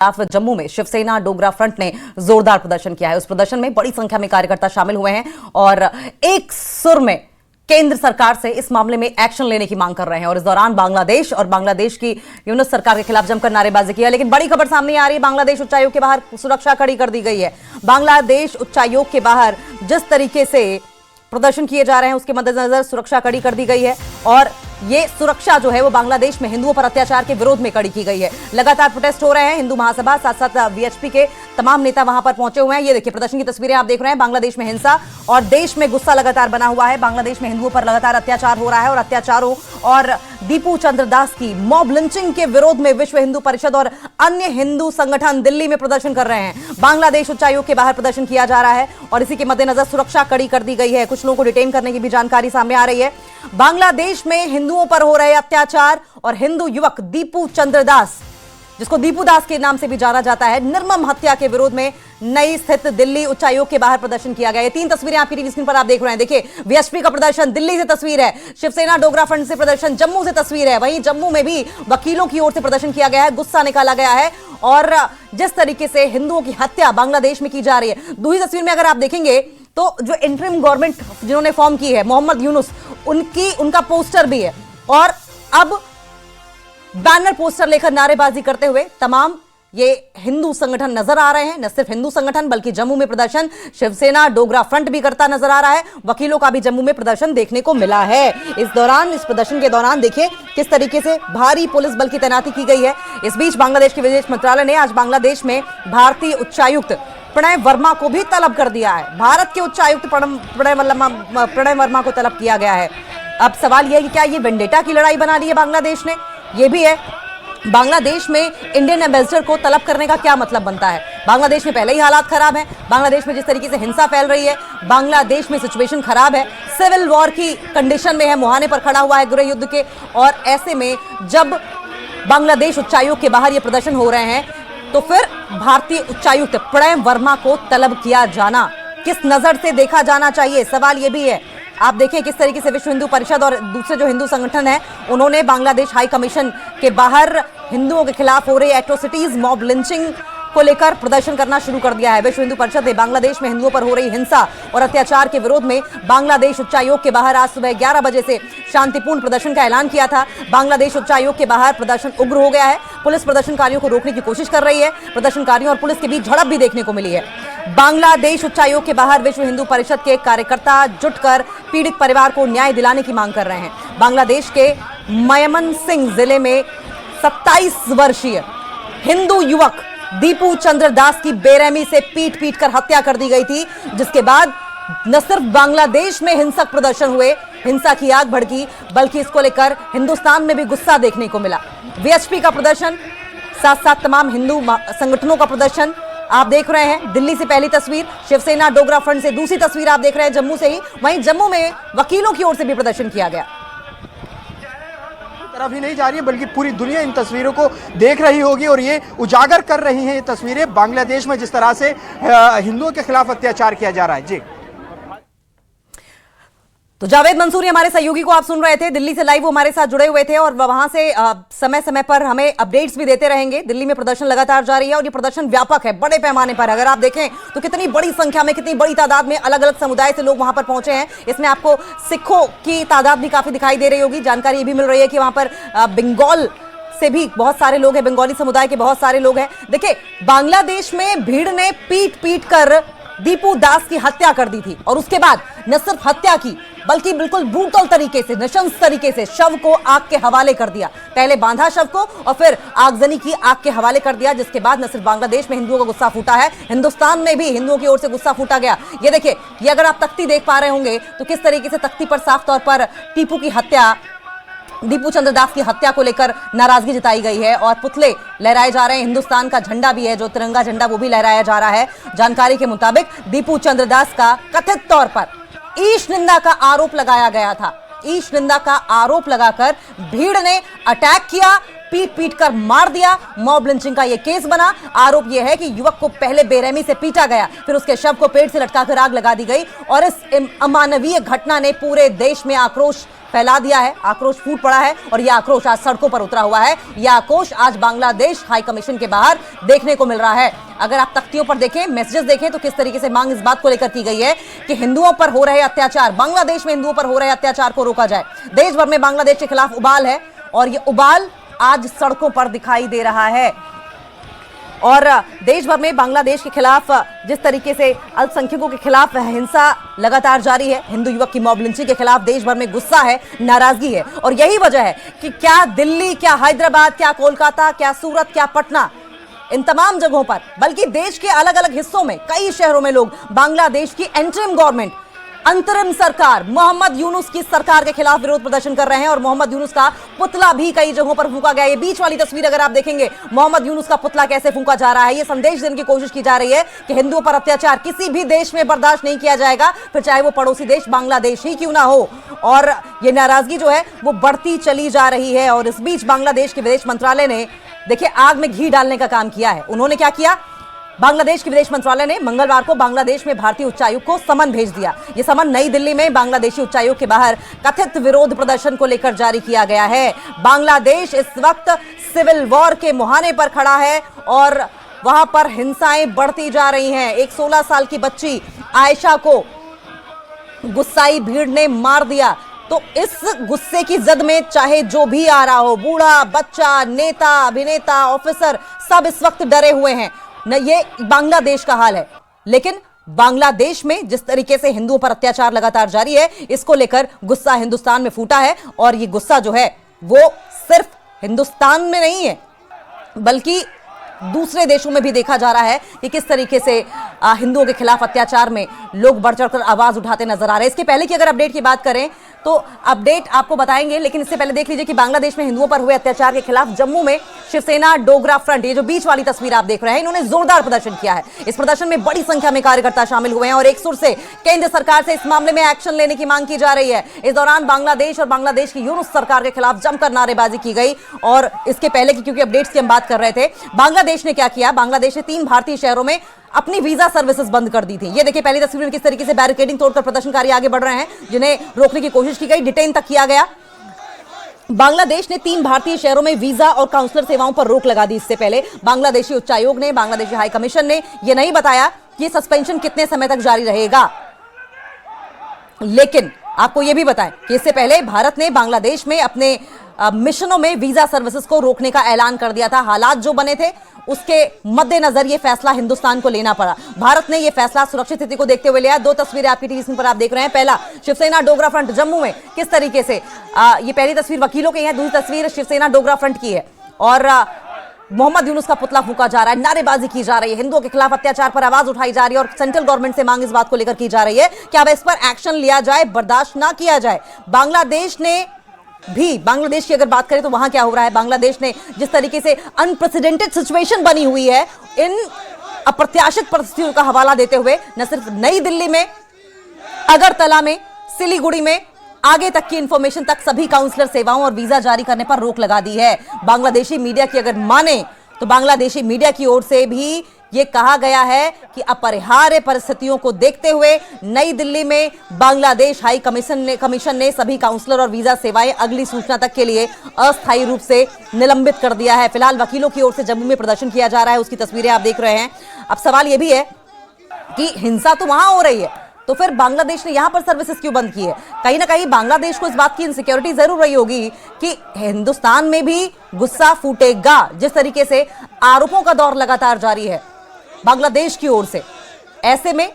खिलाफ जम्मू में शिवसेना डोगरा फ्रंट ने जोरदार प्रदर्शन किया है। उस प्रदर्शन में बड़ी संख्या में कार्यकर्ता शामिल हुए हैं और एक सुर में केंद्र सरकार से इस मामले में एक्शन लेने की मांग कर रहे हैं। और इस दौरान बांग्लादेश और बांग्लादेश की यूनुस सरकार के खिलाफ जमकर नारेबाजी की है। लेकिन बड़ी खबर सामने आ रही है, बांग्लादेश उच्चायोग के बाहर सुरक्षा कड़ी कर दी गई है। बांग्लादेश उच्चायोग के बाहर जिस तरीके से प्रदर्शन किए जा रहे हैं उसके मद्देनजर सुरक्षा कड़ी कर दी गई है और ये सुरक्षा जो है वो बांग्लादेश में हिंदुओं पर अत्याचार के विरोध में कड़ी की गई है। लगातार प्रोटेस्ट हो रहे हैं। हिंदू महासभा साथ साथ वीएचपी के तमाम नेता वहां पर पहुंचे हुए हैं। ये देखिए प्रदर्शन की तस्वीरें आप देख रहे हैं। बांग्लादेश में हिंसा और देश में गुस्सा लगातार बना हुआ है। बांग्लादेश में हिंदुओं पर लगातार अत्याचार हो रहा है और अत्याचारों और दीपू चंद्र दास की मॉब लिंचिंग के विरोध में विश्व हिंदू परिषद और अन्य हिंदू संगठन दिल्ली में प्रदर्शन कर रहे हैं। बांग्लादेश उच्चायोग के बाहर प्रदर्शन किया जा रहा है और इसी के मद्देनजर सुरक्षा कड़ी कर दी गई है। कुछ लोगों को डिटेन करने की भी जानकारी सामने आ रही है। बांग्लादेश में हिंदुओं पर हो रहे अत्याचार और हिंदू युवक दीपू चंद्र दास, जिसको दीपू दास के नाम से भी जाना जाता है, निर्मम हत्या के विरोध में नई स्थित दिल्ली उच्चायोग के बाहर प्रदर्शन किया गया। ये तीन तस्वीरें आपकी टीवी स्क्रीन पर आप देख रहे हैं। देखिए वीएचपी का प्रदर्शन दिल्ली से तस्वीर है, शिवसेना डोगरा फ्रंट से प्रदर्शन जम्मू से तस्वीर है। वहीं जम्मू में भी वकीलों की ओर से प्रदर्शन किया गया है, गुस्सा निकाला गया है और जिस तरीके से हिंदुओं की हत्या बांग्लादेश में की जा रही है। दूसरी तस्वीर में अगर आप देखेंगे तो जो इंटरिम गवर्नमेंट जिन्होंने फॉर्म की है, मोहम्मद यूनुस, उनका पोस्टर भी है और अब बैनर पोस्टर लेकर नारेबाजी करते हुए तमाम ये हिंदू संगठन नजर आ रहे हैं। न सिर्फ हिंदू संगठन बल्कि जम्मू में प्रदर्शन शिवसेना डोगरा फ्रंट भी करता नजर आ रहा है। वकीलों का भी जम्मू में प्रदर्शन देखने को मिला है। इस प्रदर्शन के दौरान देखिए किस तरीके से भारी पुलिस बल की तैनाती की गई है। इस बीच बांग्लादेश के विदेश मंत्रालय ने आज बांग्लादेश में भारतीय उच्चायुक्त प्रणय वर्मा को भी तलब कर दिया है। भारत के उच्चायुक्त प्रणय वर्मा को तलब किया गया है। अब सवाल यह है कि क्या ये वेंडेटा की लड़ाई बना ली है बांग्लादेश ने? ये भी है, बांग्लादेश में इंडियन एम्बेसडर को तलब करने का क्या मतलब बनता है? बांग्लादेश में पहले ही हालात खराब हैं। बांग्लादेश में जिस तरीके से हिंसा फैल रही है, बांग्लादेश में सिचुएशन खराब है, सिविल वॉर की कंडीशन में है, मुहाने पर खड़ा हुआ है गृह युद्ध के। और ऐसे में जब बांग्लादेश उच्चायोग के बाहर ये प्रदर्शन हो रहे हैं तो फिर भारतीय उच्चायुक्त प्रणय वर्मा को तलब किया जाना किस नजर से देखा जाना चाहिए? सवाल ये भी है। आप देखिए किस तरीके से विश्व हिंदू परिषद और दूसरे जो हिंदू संगठन हैं उन्होंने बांग्लादेश हाई कमीशन के बाहर हिंदुओं के खिलाफ हो रही एट्रोसिटीज, मॉब लिंचिंग को लेकर प्रदर्शन करना शुरू कर दिया है। विश्व हिंदू परिषद ने बांग्लादेश में हिंदुओं पर हो रही हिंसा और अत्याचार के विरोध में बांग्लादेश उच्चायोग के बाहर आज सुबह 11 बजे से शांतिपूर्ण प्रदर्शन का ऐलान किया था। बांग्लादेश उच्चायोग के बाहर प्रदर्शन उग्र हो गया है। पुलिस प्रदर्शनकारियों को रोकने की कोशिश कर रही है। प्रदर्शनकारियों और पुलिस के बीच झड़प भी देखने को मिली है। बांग्लादेश उच्चायोग के बाहर विश्व हिंदू परिषद के कार्यकर्ता जुटकर पीड़ित परिवार को न्याय दिलाने की मांग कर रहे हैं। बांग्लादेश के मयमनसिंह जिले में 27 वर्षीय हिंदू युवक दीपू चंद्र दास की बेरहमी से पीट कर हत्या कर दी गई थी, जिसके बाद न सिर्फ बांग्लादेश में हिंसक प्रदर्शन हुए, हिंसा की आग भड़की, बल्कि इसको लेकर हिंदुस्तान में भी गुस्सा देखने को मिला। वीएचपी का प्रदर्शन साथ साथ तमाम हिंदू संगठनों का प्रदर्शन आप देख रहे हैं। दिल्ली से पहली तस्वीर, शिवसेना डोगरा फ्रंट से दूसरी तस्वीर आप देख रहे हैं जम्मू से ही। वहीं जम्मू में वकीलों की ओर से भी प्रदर्शन किया गया। तरफ ही नहीं जा रही है बल्कि पूरी दुनिया इन तस्वीरों को देख रही होगी और ये उजागर कर रही हैं ये तस्वीरें बांग्लादेश में जिस तरह से हिंदुओं के खिलाफ अत्याचार किया जा रहा है। जी तो जावेद मंसूरी हमारे सहयोगी को आप सुन रहे थे, दिल्ली से लाइव वो हमारे साथ जुड़े हुए थे और वहां से समय समय पर हमें अपडेट्स भी देते रहेंगे। दिल्ली में प्रदर्शन लगातार जारी है और ये प्रदर्शन व्यापक है, बड़े पैमाने पर। अगर आप देखें तो कितनी बड़ी संख्या में, कितनी बड़ी तादाद में अलग अलग समुदाय से लोग वहां पर पहुंचे हैं। इसमें आपको सिखों की तादाद भी काफी दिखाई दे रही होगी। जानकारी ये भी मिल रही है कि वहां पर बंगाल से भी बहुत सारे लोग हैं, बंगाली समुदाय के बहुत सारे लोग हैं। देखिए बांग्लादेश में भीड़ ने पीट कर दीपू दास की हत्या कर दी थी और उसके बाद न सिर्फ हत्या की बल्कि बिल्कुल ब्रूटल तरीके से, नृशंस तरीके से शव को आग के हवाले कर दिया। पहले बांधा शव को और फिर आगजनी की, आग के हवाले कर दिया, जिसके बाद न सिर्फ बांग्लादेश में हिंदुओं का गुस्सा फूटा है, हिंदुस्तान में भी हिंदुओं की ओर से गुस्सा फूटा गया। ये देखिए, ये अगर आप तख्ती देख पा रहे होंगे तो किस तरीके से तख्ती पर साफ तौर पर दीपू चंद्र दास की हत्या को लेकर नाराजगी जताई गई है और पुतले लहराए जा रहे हैं। हिंदुस्तान का झंडा भी है, जो तिरंगा झंडा, वो भी लहराया जा रहा है। जानकारी के मुताबिक दीपू चंद्र दास का कथित तौर पर ईश निंदा का आरोप लगाया गया था। ईश निंदा का आरोप लगाकर भीड़ ने अटैक किया, पीट कर मार दिया। मॉब लिंचिंग का यह केस बना। आरोप यह है कि युवक को पहले बेरहमी से पीटा गया, फिर उसके शव को पेड़ से लटकाकर आग लगा दी गई और इस अमानवीय घटना ने पूरे देश में आक्रोश फैला दिया है, आक्रोश फूट पड़ा है और यह आक्रोश आज सड़कों पर उतरा हुआ है। यह आक्रोश आज बांग्लादेश हाई कमीशन के बाहर देखने को मिल रहा है। अगर आप तख्तियों पर देखें, मैसेजेस देखें, तो किस तरीके से मांग इस बात को लेकर की गई है कि हिंदुओं पर हो रहे अत्याचार, बांग्लादेश में हिंदुओं पर हो रहे अत्याचार को रोका जाए। देश भर में बांग्लादेश के खिलाफ उबाल है और यह उबाल आज सड़कों पर दिखाई दे रहा है। और देश भर में बांग्लादेश के खिलाफ जिस तरीके से अल्पसंख्यकों के खिलाफ हिंसा लगातार जारी है, हिंदू युवक की मॉब लिंचिंग के खिलाफ देश भर में गुस्सा है, नाराजगी है। और यही वजह है कि क्या दिल्ली, क्या हैदराबाद, क्या कोलकाता, क्या सूरत, क्या पटना, इन तमाम जगहों पर, बल्कि देश के अलग अलग हिस्सों में कई शहरों में लोग बांग्लादेश की इंटरिम गवर्नमेंट, अंतरिम सरकार, मोहम्मद यूनुस की सरकार के खिलाफ विरोध प्रदर्शन कर रहे हैं। और मोहम्मद यूनुस का पुतला भी कई जगहों पर फूंका गया। ये बीच वाली तस्वीर अगर आप देखेंगे, मोहम्मद यूनुस का पुतला कैसे फूंका जा रहा है, ये संदेश देने की कोशिश की जा रही है कि हिंदुओं पर अत्याचार किसी भी देश में बर्दाश्त नहीं किया जाएगा, फिर चाहे वो पड़ोसी देश बांग्लादेश ही क्यों ना हो। और ये नाराजगी जो है वो बढ़ती चली जा रही है। और इस बीच बांग्लादेश के विदेश मंत्रालय ने देखिए आग में घी डालने का काम किया है। उन्होंने क्या किया, बांग्लादेश के विदेश मंत्रालय ने मंगलवार को बांग्लादेश में भारतीय उच्चायुक्त को समन भेज दिया। यह समन नई दिल्ली में बांग्लादेशी उच्चायुक्त के बाहर कथित विरोध प्रदर्शन को लेकर जारी किया गया है। बांग्लादेश इस वक्त सिविल वॉर के मुहाने पर खड़ा है और वहां पर हिंसाएं बढ़ती जा रही हैं। एक 16 साल की बच्ची आयशा को गुस्साई भीड़ ने मार दिया। तो इस गुस्से की जद में चाहे जो भी आ रहा हो, बूढ़ा, बच्चा, नेता, अभिनेता, ऑफिसर, सब इस वक्त डरे हुए हैं न। ये बांग्लादेश का हाल है, लेकिन बांग्लादेश में जिस तरीके से हिंदुओं पर अत्याचार लगातार जारी है, इसको लेकर गुस्सा हिंदुस्तान में फूटा है। और ये गुस्सा जो है वो सिर्फ हिंदुस्तान में नहीं है, बल्कि दूसरे देशों में भी देखा जा रहा है कि किस तरीके से हिंदुओं के खिलाफ अत्याचार में लोग बढ़ चढ़कर आवाज उठाते नजर आ रहे हैं। इसके पहले की अगर अपडेट की बात करें तो अपडेट आपको बताएंगे, लेकिन इससे पहले देख लीजिए कि बांग्लादेश में हिंदुओं पर हुए अत्याचार के खिलाफ जम्मू में शिवसेना डोगरा फ्रंट, ये जो बीच वाली तस्वीर आप देख रहे हैं, इन्होंने जोरदार प्रदर्शन किया है। इस प्रदर्शन में बड़ी संख्या में कार्यकर्ता शामिल हुए हैं और एक सुर से केंद्र सरकार से इस मामले में एक्शन लेने की मांग की जा रही है। इस दौरान बांग्लादेश और बांग्लादेश की यूनुस सरकार के खिलाफ जमकर नारेबाजी की गई। और इसके पहले की क्योंकि अपडेट्स की हम बात कर रहे थे, बांग्लादेश ने क्या किया, बांग्लादेश ने 3 भारतीय शहरों में अपनी वीजा सर्विसेज बंद कर दी थी। ये देखिए पहली तस्वीर में किस तरीके से बैरिकेडिंग तोड़कर प्रदर्शनकारी आगे बढ़ रहे हैं, जिन्हें रोकने की कोशिश की गई, डिटेन तक किया गया। बांग्लादेश ने 3 भारतीय शहरों में वीजा और काउंसलर सेवाओं पर रोक लगा दी। इससे पहले बांग्लादेशी उच्चायोग ने, बांग्लादेशी हाई कमीशन ने यह नहीं बताया कि सस्पेंशन कितने समय तक जारी रहेगा। लेकिन आपको यह भी बताएं कि इससे पहले भारत ने बांग्लादेश में अपने मिशनों में वीजा सर्विसेज को रोकने का ऐलान कर दिया था। हालात जो बने थे उसके मद्देनजर यह फैसला हिंदुस्तान को लेना पड़ा। भारत ने यह फैसला सुरक्षित स्थिति को देखते हुए लिया। 2 तस्वीरें आपकी टीवी स्क्रीन पर आप देख रहे हैं। पहला, शिवसेना डोगरा फ्रंट जम्मू में किस तरीके से ये पहली तस्वीर वकीलों की है, दूसरी तस्वीर शिवसेना डोगरा फ्रंट की है। और मोहम्मद यूनुस का पुतला फूंका जा रहा है, नारेबाजी की जा रही है, हिंदुओं के खिलाफ अत्याचार पर आवाज उठाई जा रही है और सेंट्रल गवर्नमेंट से मांग इस बात को लेकर की जा रही है कि अब इस पर एक्शन लिया जाए, बर्दाश्त ना किया जाए। बांग्लादेश ने भी, बांग्लादेश की अगर बात करें तो वहां क्या हो रहा है, बांग्लादेश ने जिस तरीके से अनप्रेसिडेंटेड सिचुएशन बनी हुई है, इन अप्रत्याशित परिस्थितियों का हवाला देते हुए न सिर्फ नई दिल्ली में, अगरतला में, सिलीगुड़ी में, आगे तक की इंफॉर्मेशन तक सभी काउंसलर सेवाओं और वीजा जारी करने पर रोक लगा दी है। बांग्लादेशी मीडिया की अगर माने तो बांग्लादेशी मीडिया की ओर से भी यह कहा गया है कि अपरिहार्य परिस्थितियों को देखते हुए नई दिल्ली में बांग्लादेश हाई कमीशन ने सभी काउंसलर और वीजा सेवाएं अगली सूचना तक के लिए अस्थायी रूप से निलंबित कर दिया है। फिलहाल वकीलों की ओर से जम्मू में प्रदर्शन किया जा रहा है, उसकी तस्वीरें आप देख रहे हैं। अब सवाल यह भी है कि हिंसा तो वहां हो रही है, तो फिर बांग्लादेश ने यहां पर सर्विसेज क्यों बंद की है? कहीं ना कहीं बांग्लादेश को इस बात की इनसिक्योरिटी जरूर रही होगी कि हिंदुस्तान में भी गुस्सा फूटेगा। जिस तरीके से आरोपों का दौर लगातार जारी है बांग्लादेश की ओर से, ऐसे में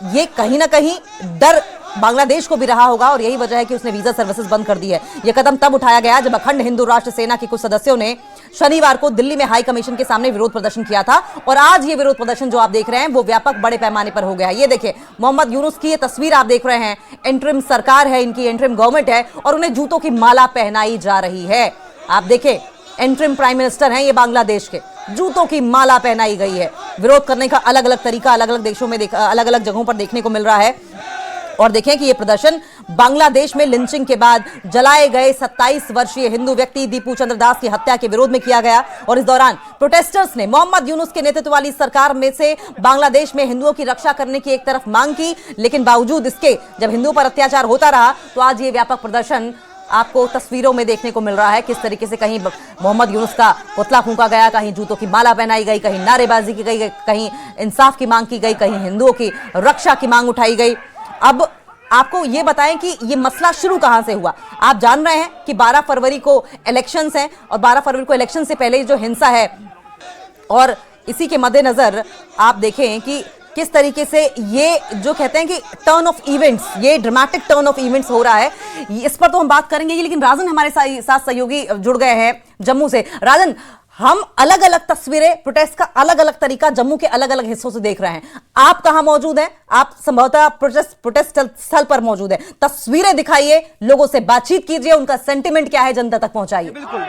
ये कहीं ना कहीं डर बांग्लादेश को भी रहा होगा और यही वजह है कि उसने वीजा सर्विसेज बंद कर दी है। यह कदम तब उठाया गया जब अखंड हिंदू राष्ट्र सेना के कुछ सदस्यों ने शनिवार को दिल्ली में हाई कमीशन के सामने विरोध प्रदर्शन किया था। और आज ये विरोध प्रदर्शन जो आप देख रहे हैं वो व्यापक बड़े पैमाने पर हो गया। ये देखिए मोहम्मद यूनुस की ये तस्वीर आप देख रहे हैं, इंटरिम सरकार है, इनकी इंटरिम गवर्नमेंट है और उन्हें जूतों की माला पहनाई जा रही है। आप देखें, इंटरिम प्राइम मिनिस्टर हैं ये बांग्लादेश के, जूतों की माला पहनाई गई है। विरोध करने का अलग अलग तरीका अलग अलग देशों में अलग अलग जगहों पर देखने को मिल रहा है। और देखें कि यह प्रदर्शन बांग्लादेश में लिंचिंग के बाद जलाए गए 27 वर्षीय हिंदू व्यक्ति दीपू चंद्र दास की हत्या के विरोध में किया गया। और इस दौरान प्रोटेस्टर्स ने मोहम्मद यूनुस के नेतृत्व वाली सरकार में से बांग्लादेश में हिंदुओं की रक्षा करने की एक तरफ मांग की, लेकिन बावजूद इसके जब हिंदुओं पर अत्याचार होता रहा तो आज ये व्यापक प्रदर्शन आपको तस्वीरों में देखने को मिल रहा है किस तरीके से कहीं मोहम्मद यूनुस का पुतला फूंका गया, कहीं जूतों की माला पहनाई गई, कहीं नारेबाजी की गई, कहीं इंसाफ की मांग की गई, कहीं हिंदुओं की रक्षा की मांग उठाई गई। अब आपको ये बताएं कि ये मसला शुरू कहां से हुआ। आप जान रहे हैं कि 12 फरवरी को इलेक्शंस हैं और 12 फरवरी को इलेक्शन से पहले जो हिंसा है और इसी के मद्देनजर आप देखें कि किस तरीके से ये जो कहते हैं कि टर्न ऑफ इवेंट्स, ये ड्रामेटिक टर्न ऑफ इवेंट्स हो रहा है, इस पर तो हम बात करेंगे। लेकिन राजन हमारे साथ सहयोगी जुड़ गए हैं जम्मू से। राजन, हम अलग अलग तस्वीरें, प्रोटेस्ट का अलग अलग तरीका जम्मू के अलग अलग हिस्सों से देख रहे हैं। आप कहां मौजूद हैं? आप संभवतः प्रोटेस्ट स्थल पर मौजूद हैं। तस्वीरें दिखाइए, लोगों से बातचीत कीजिए, उनका सेंटिमेंट क्या है जनता तक पहुंचाइए। बिल्कुल,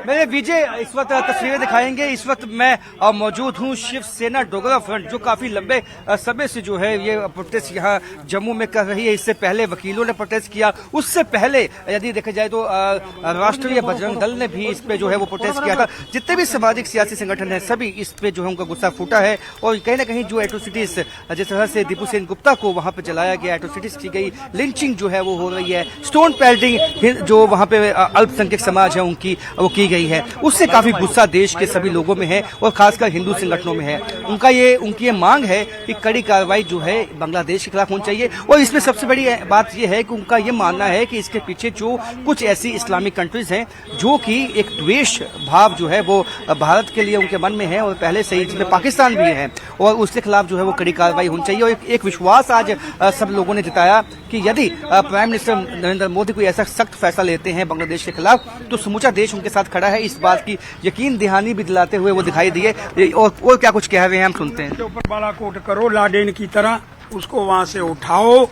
मेरे विजय इस वक्त तस्वीरें दिखाएंगे। इस वक्त मैं मौजूद हूं शिवसेना डोगरा फ्रंट, जो काफी लंबे समय से जो है ये प्रोटेस्ट यहाँ जम्मू में कर रही है। इससे पहले वकीलों ने प्रोटेस्ट किया, उससे पहले यदि देखा जाए तो राष्ट्रीय बजरंग दल ने भी इस पे जो है वो प्रोटेस्ट किया था। जितने भी सामाजिक सियासी संगठन है सभी इस पे जो है उनका गुस्सा फूटा है और कहीं ना कहीं जो एट्रोसिटीज, जिस तरह से दीपू सेन गुप्ता को वहां पे जलाया गया, एट्रोसिटीज की गई, लिंचिंग जो है वो हो रही है, स्टोन पेल्टिंग जो वहां पे अल्पसंख्यक समाज है उनकी वो की गई है, उससे काफी गुस्सा देश के सभी लोगों में है और खासकर हिंदू संगठनों में है। उनकी ये मांग है कि कड़ी कार्रवाई जो है बांग्लादेश के खिलाफ होनी चाहिए। और इसमें सबसे बड़ी बात यह है कि उनका ये मानना है कि इसके पीछे जो कुछ ऐसी इस्लामिक कंट्रीज हैं जो कि एक द्वेष भाव जो है वो भारत के लिए उनके मन में है और पहले से ही, जिसमें पाकिस्तान भी है, और उसके खिलाफ जो है वो कड़ी कार्रवाई होनी चाहिए। और एक विश्वास आज सब लोगों ने जताया कि यदि प्राइम मिनिस्टर नरेंद्र मोदी कोई ऐसा सख्त फैसला लेते हैं बांग्लादेश के खिलाफ तो समूचा देश उनके साथ खड़ा है। इस बात की यकीन दहानी भी दिलाते हुए वो दिखाई दिए। और क्या कुछ कह रहे हैं हम सुनते हैं। ऊपर बालाकोट करो लाडेन की तरह, उसको वहां से उठाओ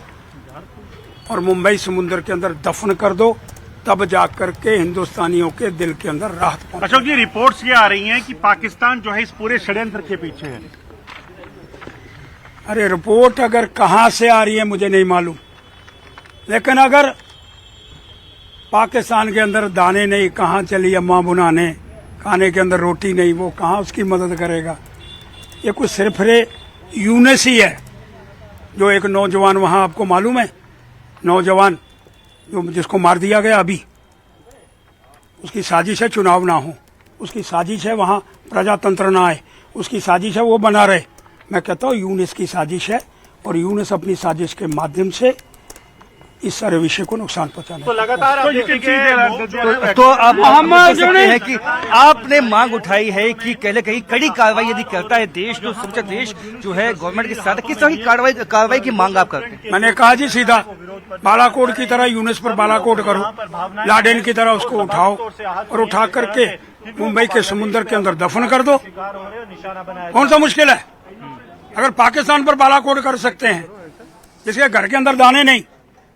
और मुंबई समुद्र के अंदर दफन कर दो, तब जाकर के हिंदुस्तानियों के दिल के अंदर राहत पहुंचे। अशोक जी, रिपोर्ट्स ये आ रही हैं कि पाकिस्तान जो है इस पूरे षड्यंत्र के पीछे है। अरे रिपोर्ट अगर कहां से आ रही है मुझे नहीं मालूम, लेकिन अगर पाकिस्तान के अंदर दाने नहीं, कहां चली अम्मा बनाने, खाने के अंदर रोटी नहीं, वो कहां उसकी मदद करेगा। ये कुछ सिर्फ यूनिस ही है। जो एक नौजवान वहां, आपको मालूम है, नौजवान जो जिसको मार दिया गया अभी, उसकी साजिश है चुनाव ना हो, उसकी साजिश है वहां प्रजातंत्र ना आए, उसकी साजिश है वो बना रहे। मैं कहता हूँ यूनिस की साजिश है और यूनिस अपनी साजिश के माध्यम से इस सारे विषय को नुकसान पहुंचाना। तो लगातार तो अब हम जानते हैं कि आपने मांग उठाई है कि कहीं कड़ी कार्रवाई यदि करता है देश तो समूचा देश जो है गवर्नमेंट के साथ, किस तरह की कार्रवाई की मांग आप करते हैं? मैंने कहा जी सीधा बालाकोट की तरह यूनिस पर बालाकोट करो, लाडेन की तरह उसको उठाओ और उठा करके मुंबई के समुद्र के अंदर दफन कर दो। कौन सा मुश्किल है? अगर पाकिस्तान पर बालाकोट कर सकते हैं, जिसके घर के अंदर दाने नहीं,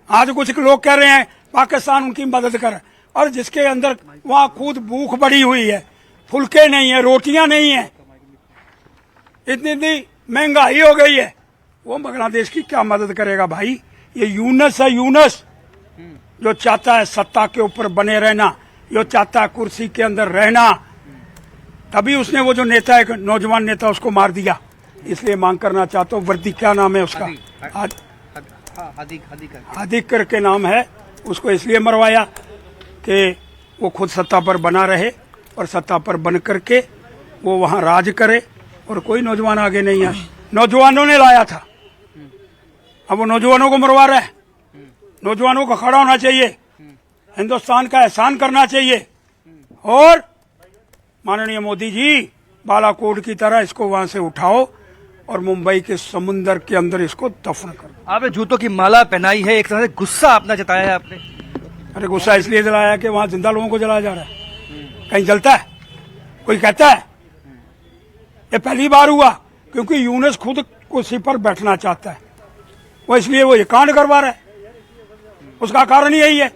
आज कुछ लोग कह रहे हैं पाकिस्तान उनकी मदद करे, और जिसके अंदर वहां खुद भूख बढ़ी हुई है, फुलके नहीं है, रोटियां नहीं है, इतनी महंगाई हो गई है, वो बांग्लादेश की क्या मदद करेगा भाई? ये यूनस है, यूनस जो चाहता है सत्ता के ऊपर बने रहना, जो चाहता है कुर्सी के अंदर रहना, तभी उसने वो जो नेता, एक नौजवान नेता, उसको मार दिया। इसलिए मांग करना चाहता हूँ, वर्दी क्या नाम है उसका, हादिक करके नाम है, उसको इसलिए मरवाया कि वो खुद सत्ता पर बना रहे और सत्ता पर बन करके वो वहां राज करे और कोई नौजवान आगे नहीं आए। नौजवानों ने लाया था, अब वो नौजवानों को मरवा रहा है। नौजवानों को खड़ा होना चाहिए, हिंदुस्तान का एहसान करना चाहिए और माननीय मोदी जी बालाकोट की तरह इसको वहां से उठाओ और मुंबई के समुद्र के अंदर इसको दफन करो। आपने जूतों की माला पहनाई है, एक तरह से गुस्सा अपना जताया है आपने। अरे गुस्सा इसलिए जलाया कि वहां जिंदा लोगों को जलाया जा रहा है। कहीं जलता है? कोई कहता है? ये पहली बार हुआ क्योंकि यूनुस खुद कुर्सी पर बैठना चाहता है, वो इसलिए वो ये कांड करवा रहा है। उसका कारण यही है,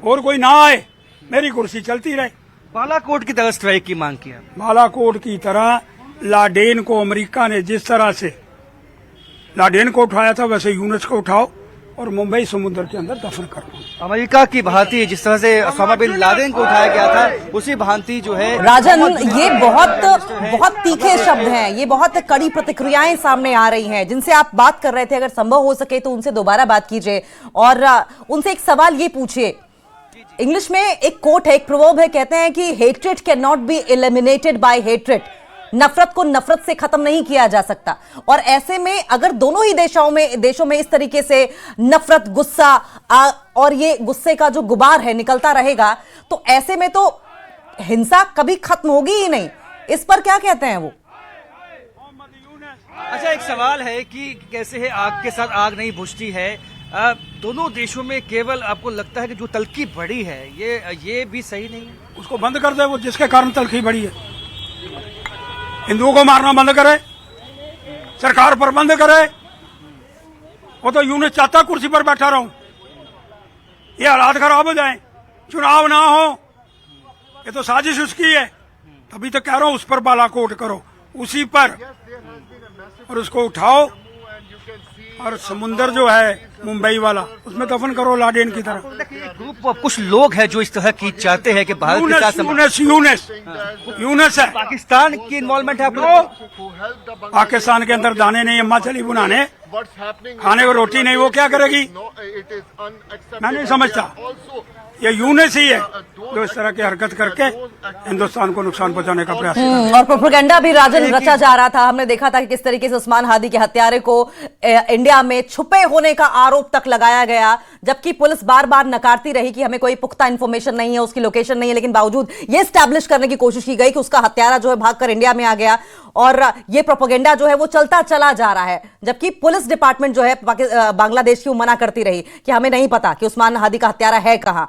और कोई ना आए, मेरी कुर्सी चलती रहे। बालाकोट की तरह स्ट्राइक की मांग किया। बालाकोट की तरह लाडेन को अमेरिका ने जिस तरह से लाडेन को उठाया था, वैसे यूनुस को उठाओ और मुंबई समुद्र के अंदर दफन करो। अमेरिका की भांति जिस तरह से ओसामा बिन लादेन को उठाया गया था, उसी भांति जो है। राजन, ये बहुत तीखे शब्द हैं, ये बहुत कड़ी प्रतिक्रियाएं सामने आ रही हैं, जिनसे आप बात कर रहे थे। अगर संभव हो सके तो उनसे दोबारा बात कीजिए और उनसे एक सवाल ये पूछिए इंग्लिश में एक कोट है, एक प्रोवर्ब है, कहते हैं कि hatred can not be eliminated bye hatred. नफरत को नफरत से खत्म नहीं किया जा सकता। और ऐसे में अगर दोनों ही देशों में इस तरीके से नफरत, गुस्सा और ये गुस्से का जो गुबार है निकलता रहेगा, तो ऐसे में तो हिंसा कभी खत्म होगी ही नहीं। इस पर क्या कहते हैं वो? अच्छा, एक सवाल है कि कैसे है आग के साथ आग नहीं बुझती है। दोनों देशों में केवल आपको लगता है कि जो तलखी बढ़ी है ये भी सही नहीं है? उसको बंद कर दे, वो जिसके कारण तलखी बढ़ी है। हिंदुओं को मारना बंद करे, सरकार पर बंद करे। वो तो यूं चाहता कुर्सी पर बैठा रहूं, ये हालात खराब हो जाएं, चुनाव ना हो, ये तो साजिश उसकी है। तभी तो कह रहा हूं उस पर बालाकोट करो, उसी पर, और उसको उठाओ और समुंदर जो है मुंबई वाला उसमें दफन करो लाडेन की तरह। ग्रुप कुछ लोग हैं जो इस तरह की चाहते हैं कि भारत के साथ यूनस है। पाकिस्तान की इन्वॉल्वमेंट है आपको? पाकिस्तान के अंदर दाने नहीं, अम्मा चली बुनाने, खाने को रोटी नहीं, वो क्या करेगी? मैं नहीं समझता। ये यूनिस ही है जो इस तरह की हरकत करके हिंदुस्तान को नुकसान पहुंचाने का प्रयास कर रहा है। और प्रोपेगेंडा भी राजन रचा जा रहा था। हमने देखा था कि किस तरीके से उस्मान हादी के हत्यारे को इंडिया में छुपे होने का आरोप तक लगाया गया, जबकि पुलिस बार बार नकारती रही कि हमें कोई पुख्ता इंफॉर्मेशन नहीं है, उसकी लोकेशन नहीं है। लेकिन बावजूद ये स्टैब्लिश करने की कोशिश की गई कि उसका हत्यारा जो है भागकर इंडिया में आ गया, और ये प्रोपेगेंडा जो है वो चलता चला जा रहा है। जबकि पुलिस डिपार्टमेंट जो है बांग्लादेश की वो मना करती रही कि हमें नहीं पता कि उस्मान हादी का हत्यारा है कहां।